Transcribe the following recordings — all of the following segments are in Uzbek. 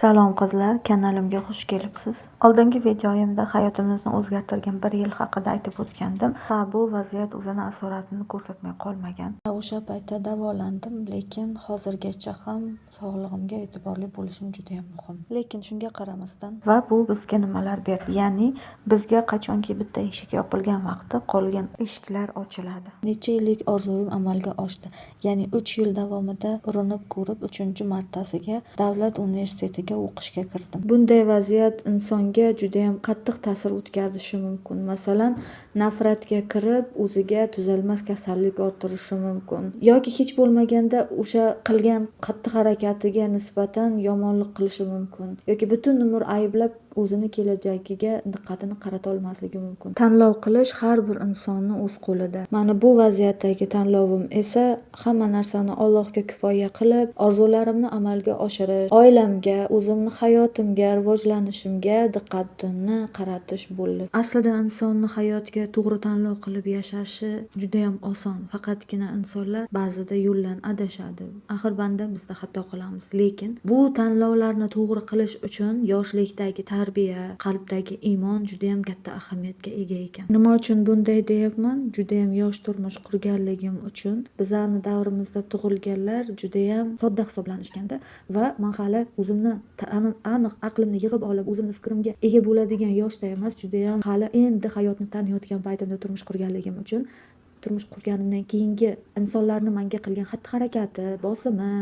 Salom qizlar, kanalimga xush kelibsiz. Oldingi videoyimda hayotimizni o'zgartirgan bir yil haqida aytib o'tgandim. Va bu vaziyat o'zini asoratini ko'rsatmay qolmagan. O'sha paytda davolandim, lekin hozirgacha ham sog'lig'imga e'tiborli bo'lishim juda ham muhim. Lekin shunga qaramasdan va bu bizga nimalar berdi? Ya'ni bizga qachonki bitta eshik yopilgan vaqtda qolgan eshiklar ochiladi. Necha yillik orzuyim amalga oshdi. Ya'ni 3 yil davomida urinib ko'rib 3-martasiga davlat universitetiga o'qishga kirdim. Bunday vaziyat insonga juda ham qattiq ta'sir o'tkazishi mumkin. Masalan, nafratga kirib, o'ziga tuzalmas kasallik orttirishi mumkin. Yoki hech bo'lmaganda o'sha qilgan qattiq harakatiga nisbatan yomonlik qilishi mumkin. Yoki butun umr ayblab o'zini kelajagiga diqqatini qarata olmasligi mumkin. Tanlov qilish har bir insonning o'z qo'lida. Mana bu vaziyatdagi tanlovim esa hamma narsani Allohga kifoya qilib, orzularimni amalga oshirish, oilamga, o'zimni hayotimga, rivojlanishimga diqqatimni qaratish bo'ldi. Aslida insonning hayotga to'g'ri tanlov qilib yashashi juda ham oson. Faqatgina insonlar ba'zida yo'ldan adashadi. Axir banda bizda xato qilamiz, lekin bu tanlovlarni to'g'ri qilish uchun yoshlikdagi tarbiya, qalbdagi iymon juda ham katta ahamiyatga ega ekan. Nima uchun bunday deyapman? Juda ham yosh turmush qurganligim uchun bizani davrimizda tug'ilganlar juda ham sodda hisoblanishganda va men hali o'zimni aniq aqlimni yig'ib olib, o'zimni fikrimga ega bo'ladigan yoshda emas, juda ham hali endi hayotni taniyotgan paytimda turmush qurganligim uchun turmush qurganimdan keyingi insonlarni menga qilgan xatti-harakati, bosimi,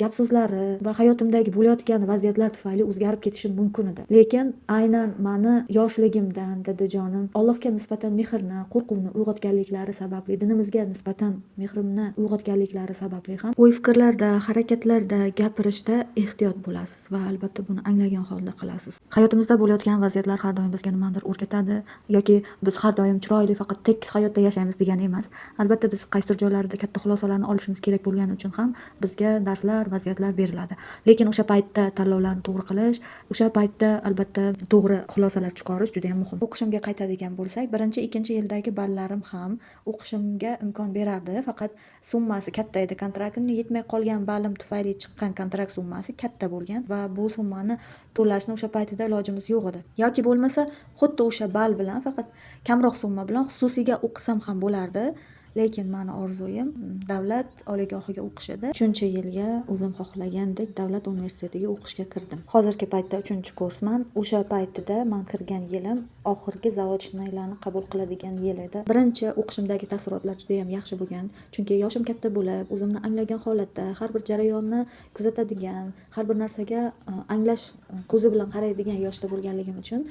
gap so'zlari va hayotimdagi bo'layotgan vaziyatlar tufayli o'zgarib ketishim mumkin edi. Lekin aynan meni yoshligimdan dadajonim Allohga nisbatan mehrni, qo'rquvni uyg'otganliklari sababli, dinimizga nisbatan mehrimni uyg'otganliklari sababli ham o'y-fikrlarda, harakatlarda, gapirishda ehtiyot bo'lasiz va albatta buni anglagan holda qilasiz. Hayotimizda bo'layotgan vaziyatlar har doim bizga nimadir o'rgatadi yoki biz har doim chiroyli, faqat tekis hayotda yashaymiz degani emas. Albatta biz qaysidir joylarda katta xulosalarni olishimiz kerak bo'lgani uchun ham bizga darslar, vaziyatlar beriladi. Lekin o'sha paytda tanlovlarni to'g'ri qilish, o'sha paytda albatta to'g'ri xulosalar chiqarish juda ham muhim. O'qishimga qaytadigan bo'lsak, 1-2 yildagi ballarim ham o'qishimga imkon berardi, faqat summasi katta edi. Kontraktimni yetmay qolgan ballim tufayli chiqqan kontrakt summasi katta bo'lgan va bu summani to'lashni o'sha paytida ilojimiz yo'q edi. Yoki bo'lmasa, xuddi o'sha ball bilan faqat kamroq summa bilan xususiyga o'qisam ham bo'lardi. Lekin meni orzuyim davlat oliygohiga o'qish edi. 3-yilga o'zim xohlagandek davlat universitetiga o'qishga kirdim. Hozirgi paytda 3-kursman. O'sha paytida men kirgan yilim oxirgi zavodchnilarni qabul qiladigan yil edi. Birinchi o'qishimdagi taassurotlar juda ham yaxshi bo'lgan. Chunki yoshim katta bo'lib, o'zimni anglagan holatda har bir jarayonni kuzatadigan, har bir narsaga anglash ko'zi bilan qaraydigan yoshda bo'lganligim uchun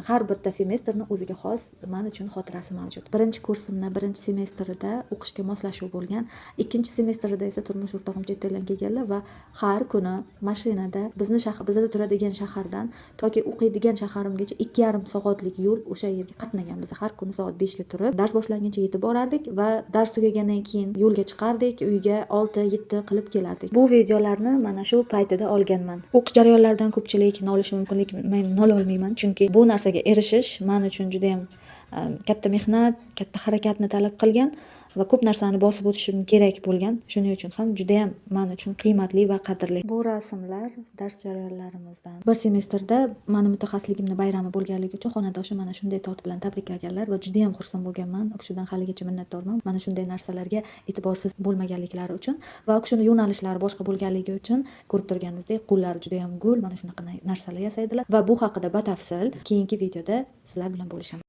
har bitta semestrni o'ziga xos men uchun xotirasi mavjud. Birinchi kursimni birinchi semestrida o'qishga moslashuv bo'lgan. Ikkinchi semestrida esa turmush o'rtog'im chet eldan kelganlar va har kuni mashinada bizda turadigan shahardan toki o'qiydigan shaharimgacha 2,5 soatlik yo'l o'sha yerga qatnagan. Biz har kuni soat 5 ga turib, dars boshlanguncha yetib borardik va dars tugagandan keyin yo'lga chiqardik, uyga 6-7 qilib kelardik. Bu videolarni mana shu paytida olganman. O'qish jarayonlaridan ko'pchilik nolishi mumkin, lekin men nololmayman, chunki bu narsaga erishish men uchun juda ham katta mehnat, katta harakatni talab qilgan va ko'p narsani bosib o'tishim kerak bo'lgan. Shuning uchun ham juda ham men uchun qiymatli va qadrli. Bu rasmlar dars jarayonlarimizdan. Bir semestrda meni mutaxassisligimning bayrami bo'lganligi uchun xonadonshim mana shunday tort bilan tabriklaganlar va juda ham xursand bo'lganman. U kishidan haligacha minnatdorman. Mana shunday narsalarga e'tiborsiz bo'lmaganliklari uchun va u kishining yo'nalishlari boshqa bo'lganligi uchun ko'rib turganingizdek qo'llari juda ham go'l, mana shunaqa narsalar yasaydilar va bu haqida batafsil keyingi videoda sizlar bilan bo'lishaman.